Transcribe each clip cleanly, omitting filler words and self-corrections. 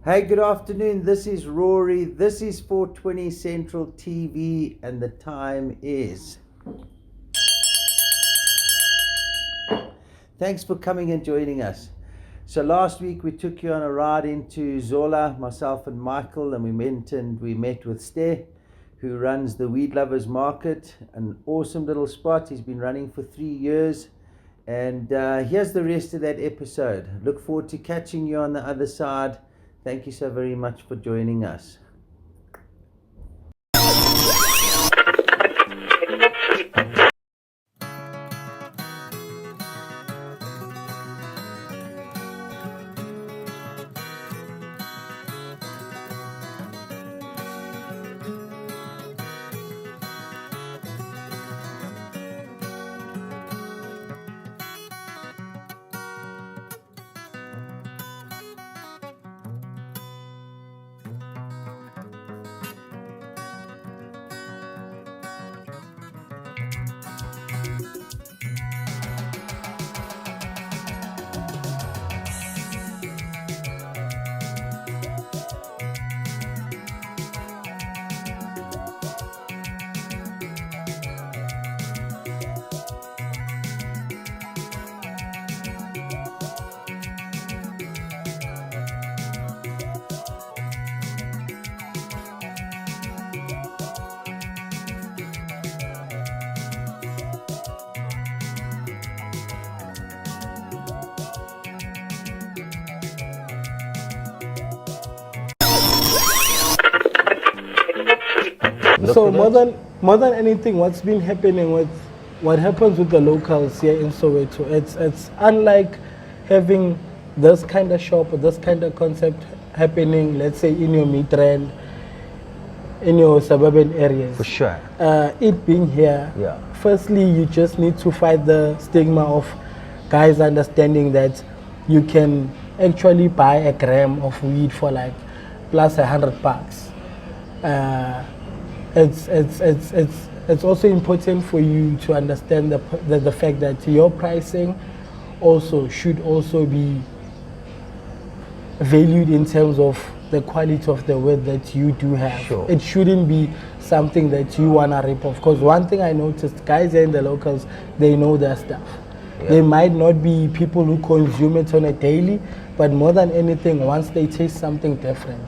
Hey, good afternoon. This is Rory. This is 420 Central TV, and the time is. Thanks for coming and joining us. So last week we took you on a ride into Zola, myself and Michael, and we met with Ste, who runs the Weed Lovers Market, an awesome little spot. He's been running for 3 years. And here's the rest of that episode. Look forward to catching you on the other side. Thank you so very much for joining us. So more than anything, what's been happening with what happens with the locals here in Soweto, it's unlike having this kind of shop or this kind of concept happening, let's say in your mid-trend, in your suburban areas. For sure. It being here, firstly, you just need to fight the stigma of guys understanding that you can actually buy a gram of weed for like plus $100. It's also important for you to understand the fact that your pricing should also be valued in terms of the quality of the weed that you do have. Sure. It shouldn't be something that you want to rip off. Because one thing I noticed, guys here in the locals, they know their stuff. Yeah. They might not be people who consume it on a daily, but more than anything, once they taste something different,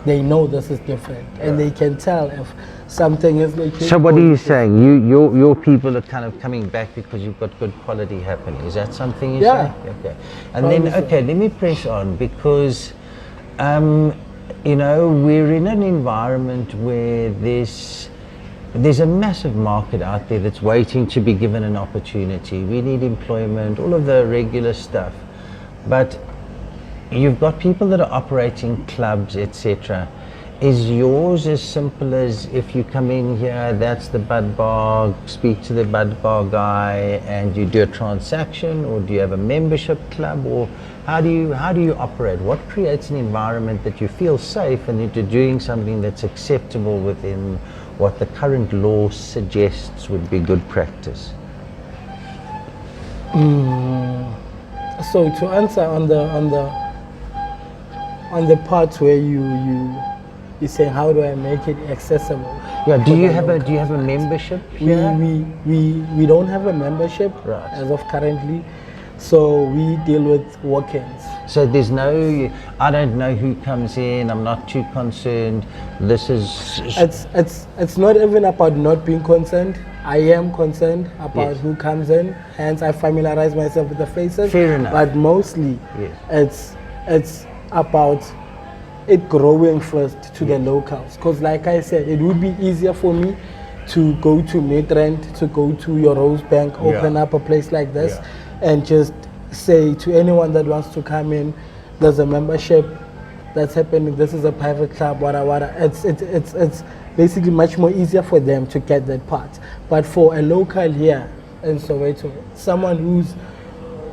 they know this is different, and they can tell if something is like. So what are you saying? Your people are kind of coming back because you've got good quality happening. Is that something you say? Okay. And then let me press on because, we're in an environment where there's a massive market out there that's waiting to be given an opportunity. We need employment, all of the regular stuff, but you've got people that are operating clubs, etc. Is yours as simple as if you come in here, that's the bud bar, speak to the bud bar guy and you do a transaction, or do you have a membership club, or how do you operate? What creates an environment that you feel safe and that you're doing something that's acceptable within what the current law suggests would be good practice? So to answer on the part where you say how do I make it accessible? Yeah. Do you have a membership here? We don't have a membership as of currently, so we deal with walk-ins. So there's I don't know who comes in. I'm not too concerned. It's not even about not being concerned. I am concerned about who comes in. Hence, I familiarize myself with the faces. Fair enough. But mostly, it's about it growing first to the locals. Because like I said, it would be easier for me to go to Midrand, to go to your Rose Bank, open up a place like this, and just say to anyone that wants to come in, there's a membership that's happening, this is a private club, wada. It's basically much more easier for them to get that part. But for a local here in Soweto, someone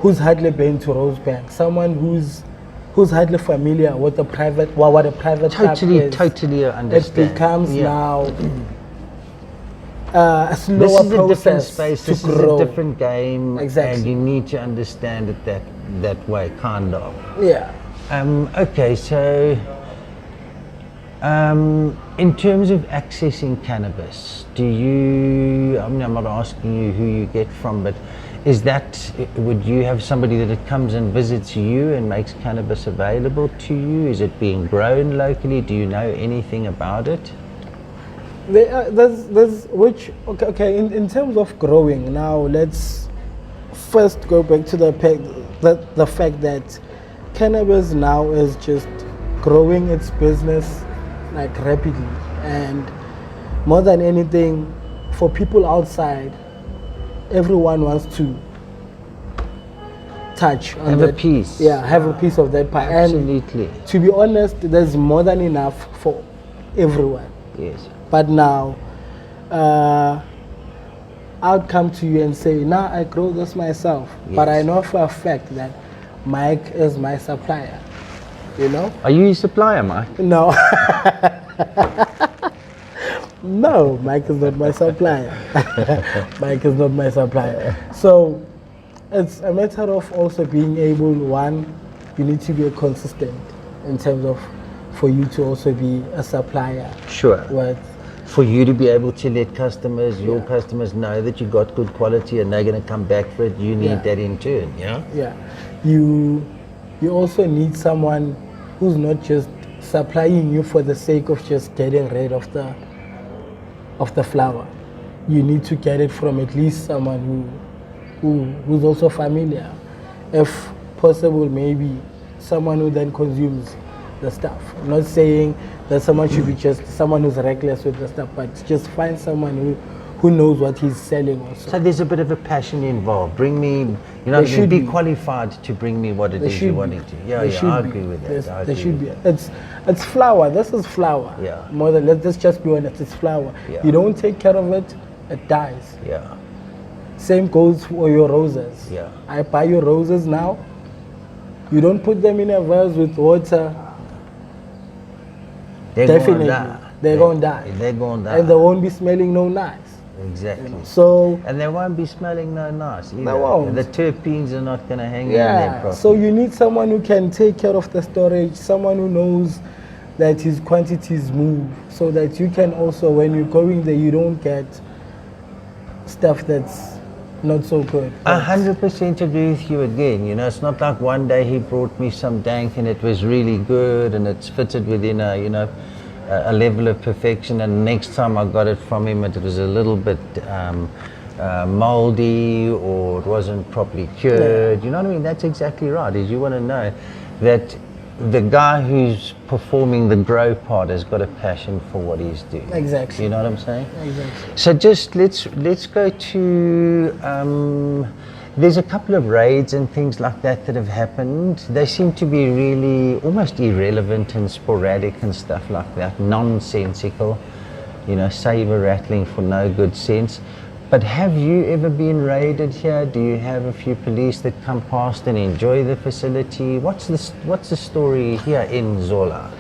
who's hardly been to Rose Bank, someone who's hardly familiar with what a private club is, totally understand. It becomes now a slower this is a different space, to this grow. is a different game, Exactly. and you need to understand it that way, kind of. Yeah. Okay, so In terms of accessing cannabis, do you, I mean, I'm not asking you who you get from, but would you have somebody that comes and visits you and makes cannabis available to you? Is it being grown locally? Do you know anything about it? In terms of growing, now let's first go back to the fact that cannabis now is just growing its business like rapidly, and more than anything, for people outside, everyone wants to touch on have a piece. Yeah, have a piece of that pie. Absolutely. And to be honest, there's more than enough for everyone. Yes. But now, I'll come to you and say, nah, I grow this myself. Yes. But I know for a fact that Mike is my supplier. You know? Are you a supplier, Mike? No. No, Mike is not my supplier. Mike is not my supplier. So it's a matter of also being able, one, you need to be consistent in terms of for you to also be a supplier. Sure. What? For you to be able to let customers, your customers know that you got good quality and they're going to come back for it, you need that in turn, yeah? Yeah. You also need someone who's not just supplying you for the sake of just getting rid of the flower. You need to get it from at least someone who's also familiar. If possible, maybe someone who then consumes the stuff. I'm not saying that someone should be just someone who's reckless with the stuff, but just find someone who knows what he's selling also. So there's a bit of a passion involved. Bring me, you know, be qualified to bring me what it is you're wanting to. Yeah, I agree with that. There should be. It's flower. This is flower. Yeah. More than, let's just be honest, it's flower. Yeah. You don't take care of it, it dies. Yeah. Same goes for your roses. Yeah. I buy your roses now. You don't put them in a vase with water. They're Definitely, they're going to die. They're going to die. And they won't be smelling no nice. Exactly. You know, so and they won't be smelling no nice either. They won't. The terpenes are not going to hang in there properly. So you need someone who can take care of the storage, someone who knows that his quantities move, so that you can also, when you're going there, you don't get stuff that's not so good. 100% agree with you again. You know, it's not like one day he brought me some dank and it was really good and it's fitted within a level of perfection, and next time I got it from him it was a little bit moldy or it wasn't properly cured. You know what I mean? That's exactly right. Is you want to know that the guy who's performing the grow part has got a passion for what he's doing. Exactly. You know what I'm saying? Exactly. So just let's go to there's a couple of raids and things like that have happened. They seem to be really almost irrelevant and sporadic and stuff like that, nonsensical, you know, saber rattling for no good sense. But have you ever been raided here? Do you have a few police that come past and enjoy the facility? What's the story here in Zola?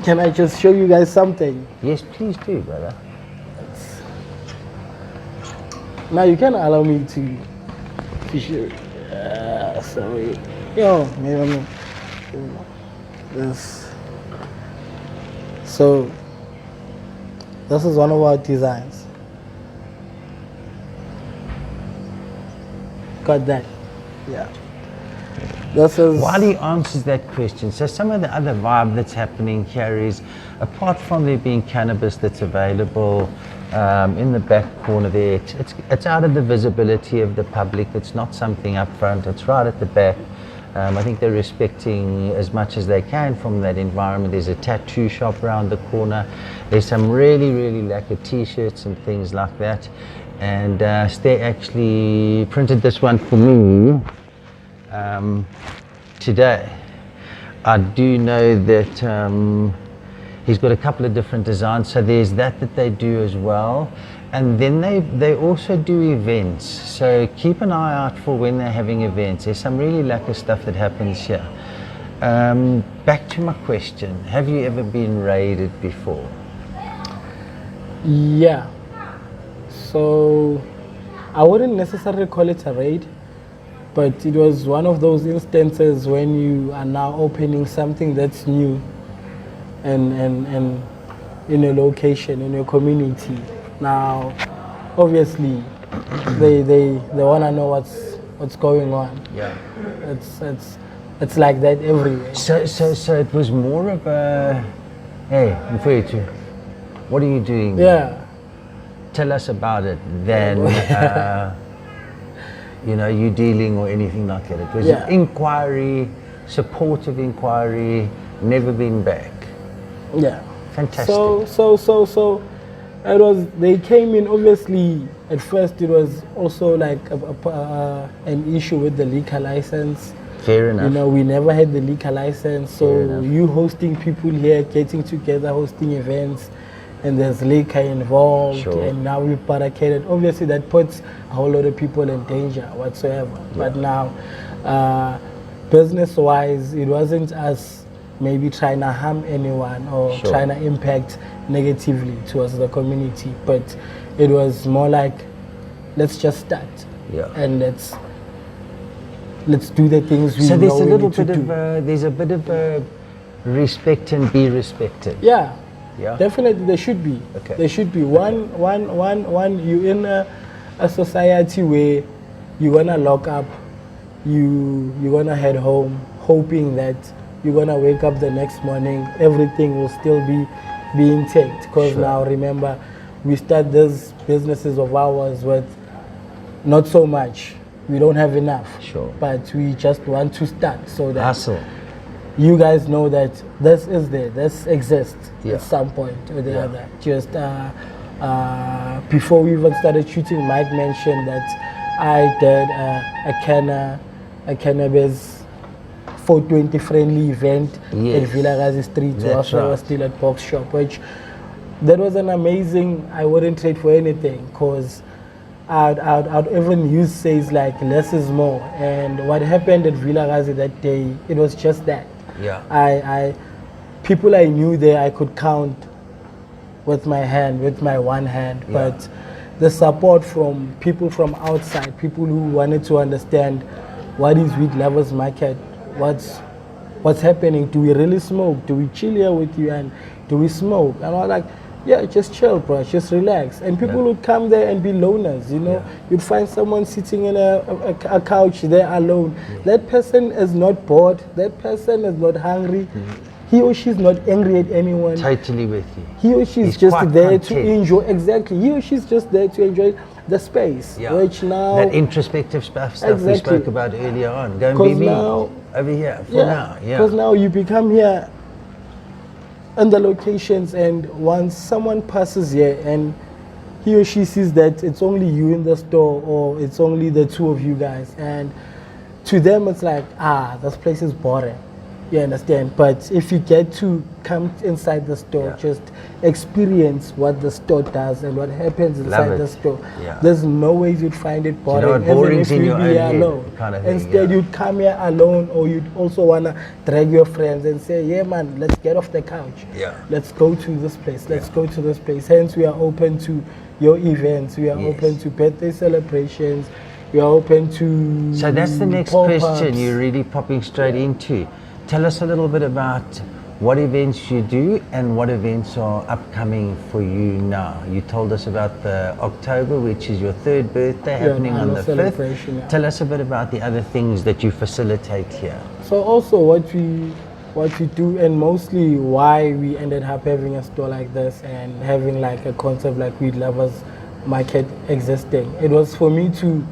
Can I just show you guys something? Yes, please do, brother. Now you can allow me to show. Sorry. Yo, maybe this. So this is one of our designs. Got that? Yeah. This is. While he answers that question, so some of the other vibe that's happening here is, apart from there being cannabis that's available in the back corner there, it's out of the visibility of the public. It's not something up front. It's right at the back. I think they're respecting as much as they can from that environment. There's a tattoo shop around the corner. There's some really, really lacquer t-shirts and things like that. And Ste actually printed this one for me today. I do know that he's got a couple of different designs, so there's that they do as well. And then they also do events, so keep an eye out for when they're having events. There's some really lacquer stuff that happens here. Back to my question, have you ever been raided before? Yeah. So I wouldn't necessarily call it a raid, But it was one of those instances when you are now opening something that's new and in a location, in your community. Now, obviously, they want to know what's going on. Yeah. It's like that everywhere. So it was more of a, hey, Mfowethu, what are you doing? Yeah. Tell us about it. Then, you dealing or anything like that. It was an inquiry, supportive inquiry, never been back. Yeah. Fantastic. So it was, they came in, obviously, at first it was also like an issue with the liquor license. Fair enough. We never had the liquor license, so you hosting people here, getting together, hosting events, and there's liquor involved, Sure. and now we've barricaded. Obviously, that puts a whole lot of people in danger whatsoever. Yeah. But now, business-wise, it wasn't us maybe trying to harm anyone or trying to impact negatively towards the community, but it was more like, let's just start, and let's do the things we so know we need to do. There's a bit of respect and be respected. Yeah. Yeah. Definitely, there should be. Okay. There should be one. You in a society where you're gonna lock up, you're gonna head home, hoping that you're gonna wake up the next morning, everything will still be intact. Because now, remember, we start these businesses of ours with not so much. We don't have enough. Sure. But we just want to start so that hustle. You guys know that this is there, this exists Yeah. at some point or the other. Just before we even started shooting, Mike mentioned that I did a cannabis 420 friendly event at Villa Gazi Street. That's I was still at Box Shop, which that was an amazing. I wouldn't trade for anything, because I'd even use says like less is more. And what happened at Villa Gazi that day, it was just that. Yeah. People I knew there I could count with my one hand, but the support from people from outside, people who wanted to understand what is Weed Lovers Market, what's happening, do we really smoke, do we chill here with you, and do we smoke? And I was like, yeah, just chill, bro, just relax. And people would come there and be loners, You'd find someone sitting in a couch there alone. That person is not bored, that person is not hungry. He or she's not angry at anyone. Totally with you. He or she's just there to enjoy. Exactly. He or she's just there to enjoy the space. Yeah. Which now, that introspective stuff we spoke about earlier on. Go and be me over here for now. Yeah. Because now you become here in the locations, and once someone passes here and he or she sees that it's only you in the store, or it's only the two of you guys, and to them it's like, this place is boring. You understand? But if you get to come inside the store, just experience what the store does and what happens inside the store. Yeah. There's no way you'd find it boring. Boring in your own head, alone. Kind of thing, Instead, you'd come here alone, or you'd also wanna drag your friends and say, yeah man, let's get off the couch. Yeah. Let's go to this place. Let's go to this place. Hence, we are open to your events. We are open to birthday celebrations. We are open to. So that's the next question you're really popping straight into. Tell us a little bit about what events you do and what events are upcoming for you now. You told us about the October, which is your third birthday, happening on the 5th. Yeah. Tell us a bit about the other things that you facilitate here. So also what we do, and mostly why we ended up having a store like this and having like a concept like Weed Lovers Market existing. It was for me to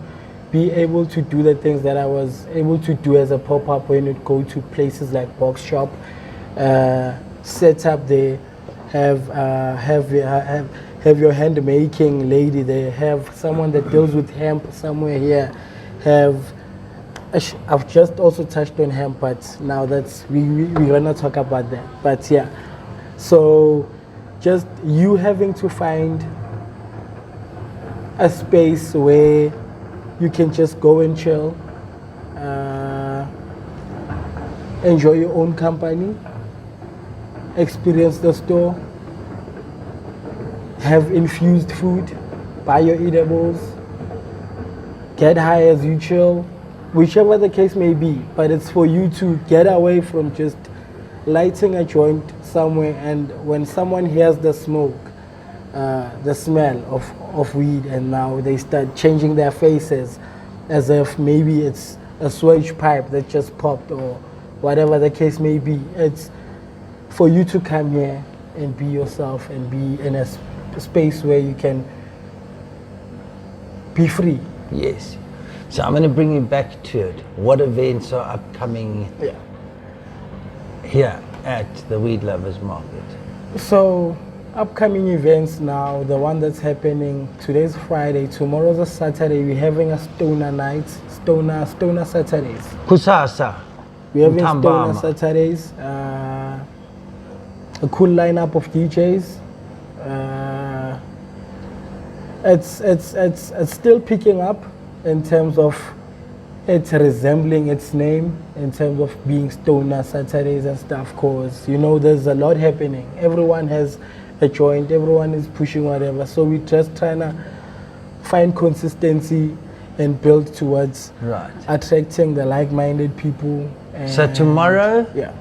be able to do the things that I was able to do as a pop-up when you go to places like Box Shop, set up there, have your hand making lady there, have someone that deals with hemp somewhere here, I've just also touched on hemp, but now we're gonna talk about that. But yeah, so just you having to find a space where you can just go and chill, enjoy your own company, experience the store, have infused food, buy your eatables, get high as you chill, whichever the case may be, but it's for you to get away from just lighting a joint somewhere, and when someone hears the smoke, the smell of weed, and now they start changing their faces as if maybe it's a switch pipe that just popped or whatever the case may be. It's for you to come here and be yourself and be in a space where you can be free. Yes. So I'm going to bring you back to it. What events are upcoming here at the Weed Lovers Market? So upcoming events now, the one that's happening, today's Friday, tomorrow's a Saturday, we're having a stoner night, stoner Saturdays. Kusasa. We're having Ntambama. stoner Saturdays, a cool lineup of DJs. It's still picking up in terms of it's resembling its name, in terms of being stoner Saturdays and stuff, cause you know there's a lot happening. Everyone has a joint, everyone is pushing whatever, so we're just trying to find consistency and build towards attracting the like-minded people. And so tomorrow, yeah,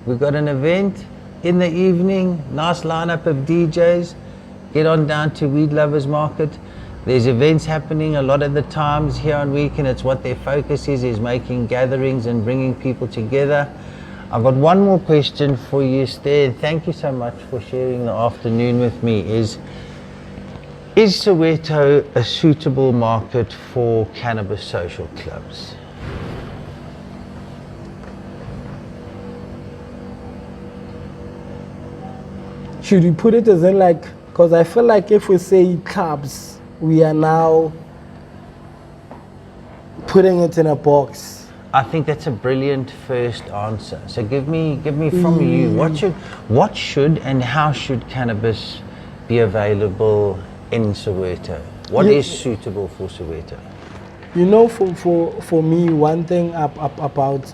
we've got an event in the evening, nice lineup of DJs. Get on down to Weed Lovers Market. There's events happening a lot of the times here on weekend. It's what their focus is making gatherings and bringing people together. I've got one more question for you, Stan. Thank you so much for sharing the afternoon with me. Is Soweto a suitable market for cannabis social clubs? Should we put it as in like, because I feel like if we say clubs, we are now putting it in a box. I think that's a brilliant first answer. So give me from you, what should and how should cannabis be available in Soweto? What is suitable for Soweto? You know, for me, one thing about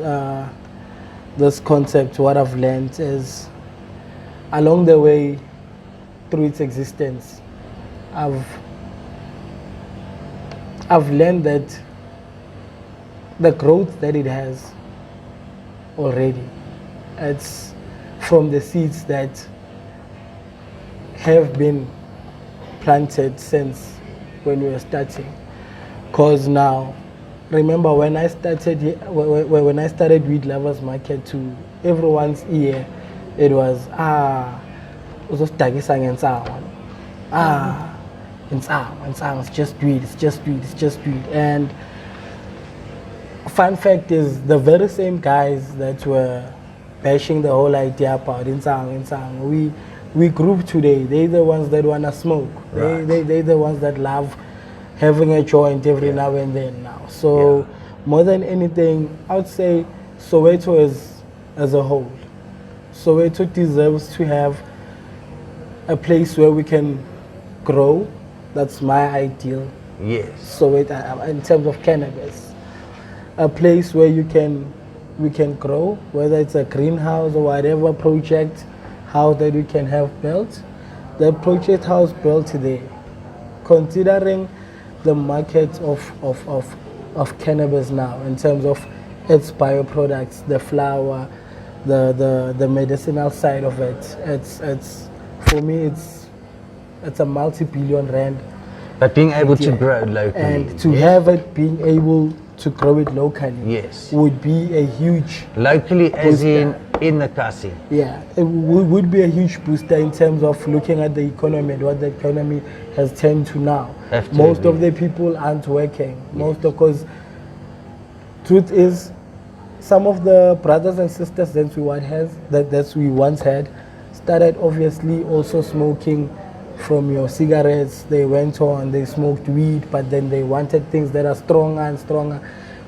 this concept, what I've learned is along the way through its existence, I've learned that the growth that it has already, it's from the seeds that have been planted since when we were starting. Cause now, remember when I started Weed Lovers Market, to everyone's ear, it was it's just weed. And fun fact is, the very same guys that were bashing the whole idea about insang, we group today. They're the ones that wanna smoke. They're the ones that love having a joint every now and then now. So more than anything, I would say Soweto as a whole. Soweto deserves to have a place where we can grow. That's my ideal. Yes. So in terms of cannabis, a place where we can grow, whether it's a greenhouse or whatever project house that we can have built. The project house built today, considering the market of cannabis now in terms of its bioproducts, the flower, the medicinal side of it. It's for me it's a multi-billion rand. But being able to grow locally. And to have it being able to grow it locally would be a huge locally as in the Kasi. Yeah, it would be a huge booster in terms of looking at the economy and what the economy has turned to now. Absolutely. Most of the people aren't working. Because truth is, some of the brothers and sisters that we once had started obviously also smoking from your cigarettes. They went on, they smoked weed, but then they wanted things that are stronger and stronger.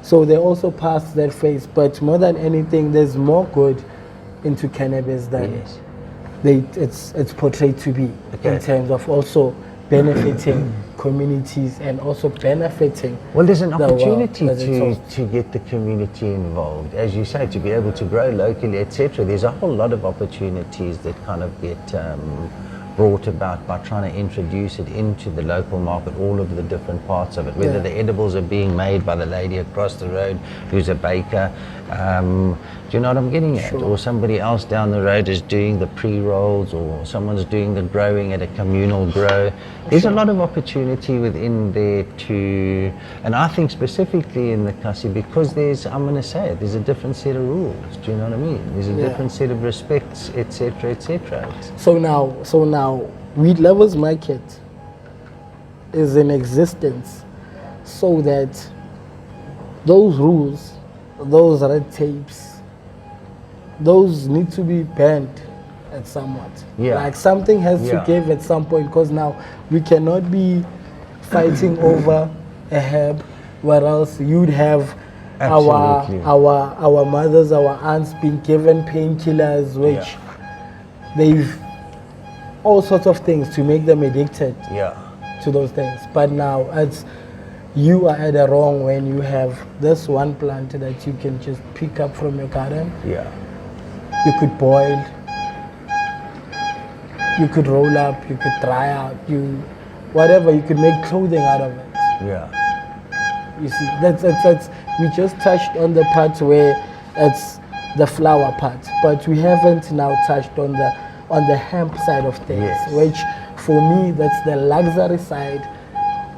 So they also passed that phase. But more than anything, there's more good into cannabis than it's portrayed to be, in terms of also benefiting communities and also benefiting. Well, there's an opportunity to get the community involved, as you say, to be able to grow locally, etc. There's a whole lot of opportunities that kind of get brought about by trying to introduce it into the local market, all of the different parts of it, whether the edibles are being made by the lady across the road who's a baker, do you know what I'm getting at? Or somebody else down the road is doing the pre-rolls, or someone's doing the growing at a communal grow. There's a lot of opportunity within there to, and I think specifically in the Kasi, because I'm going to say it, there's a different set of rules, do you know what I mean? There's a different set of respects, etc., etc. So now, Weed Lovers Market is in existence so that those rules, those red tapes, those need to be banned at somewhat. Like something has to give at some point, because now we cannot be fighting over a herb, where else you'd have our mothers, our aunts being given painkillers, which they've all sorts of things to make them addicted to those things. But now you are at the wrong when you have this one plant that you can just pick up from your garden. You could boil, you could roll up, you could dry out, whatever, you could make clothing out of it. You see, that's we just touched on the part where it's the flower part, but we haven't now touched on the hemp side of things, which for me that's the luxury side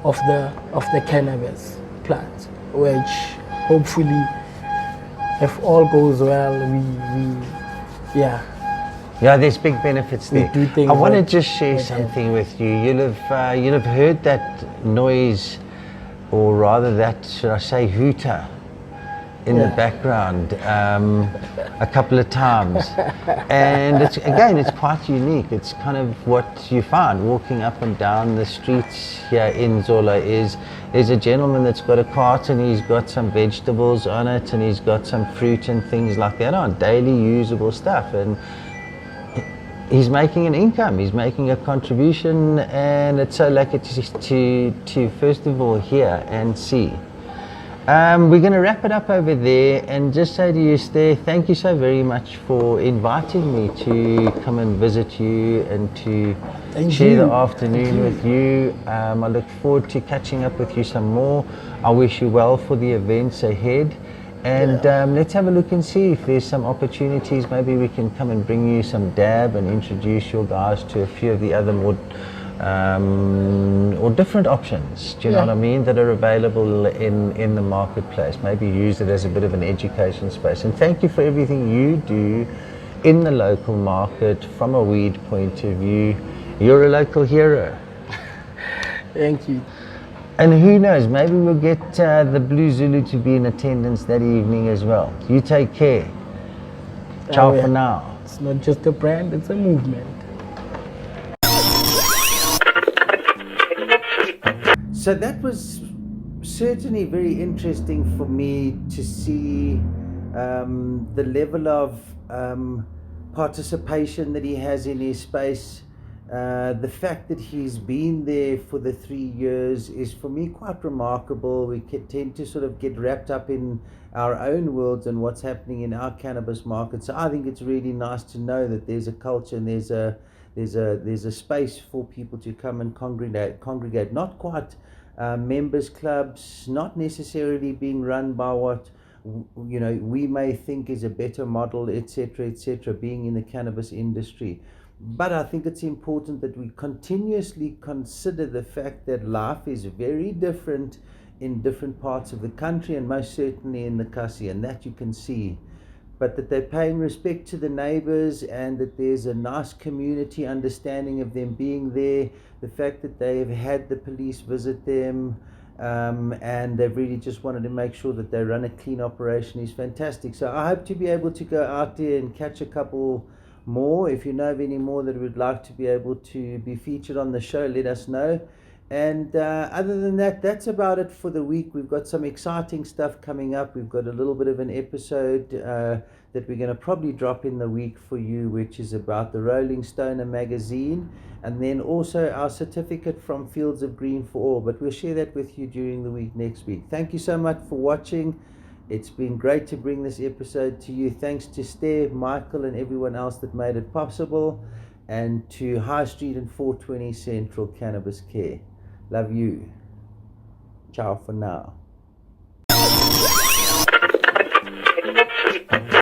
of the cannabis plant, which hopefully, if all goes well, there's big benefits there. I want to just share something with you. You'll have heard that noise, or rather that, should I say, hooter in the background a couple of times, and it's quite unique. It's kind of what you find walking up and down the streets here in Zola. There's a gentleman that's got a cart, and he's got some vegetables on it, and he's got some fruit and things like that on, daily usable stuff, and he's making an income, he's making a contribution, and it's so lucky to first of all hear and see. We're going to wrap it up over there and just say to you, Steph, thank you so very much for inviting me to come and visit you and to share the afternoon with you. I look forward to catching up with you some more. I wish you well for the events ahead. And let's have a look and see if there's some opportunities. Maybe we can come and bring you some dab and introduce your guys to a few of the other more or different options, do you know what I mean, that are available in the marketplace. Maybe use it as a bit of an education space. And thank you for everything you do in the local market from a weed point of view. You're a local hero. Thank you. And who knows, maybe we'll get the Blue Zulu to be in attendance that evening as well. You take care. Ciao for now. It's not just a brand, it's a movement. So that was certainly very interesting for me to see the level of participation that he has in his space. The fact that he's been there for the 3 years is for me quite remarkable. We tend to sort of get wrapped up in our own worlds and what's happening in our cannabis market. So I think it's really nice to know that there's a culture and there's a space for people to come and congregate. Not quite members clubs, not necessarily being run by what we may think is a better model, etc., being in the cannabis industry. But I think it's important that we continuously consider the fact that life is very different in different parts of the country, and most certainly in the Kasi, and that you can see. But that they're paying respect to the neighbors, and that there's a nice community understanding of them being there. The fact that they've had the police visit them, and they've really just wanted to make sure that they run a clean operation is fantastic. So I hope to be able to go out there and catch a couple more. If you know of any more that would like to be able to be featured on the show, let us know. And other than that, that's about it for the week. We've got some exciting stuff coming up. We've got a little bit of an episode that we're going to probably drop in the week for you, which is about the Rolling Stoner magazine, and then also our certificate from Fields of Green for All. But we'll share that with you during the week next week. Thank you so much for watching. It's been great to bring this episode to you. Thanks to Steve, Michael, and everyone else that made it possible. and to High Street and 420 Central Cannabis Care. Love you. Ciao for now.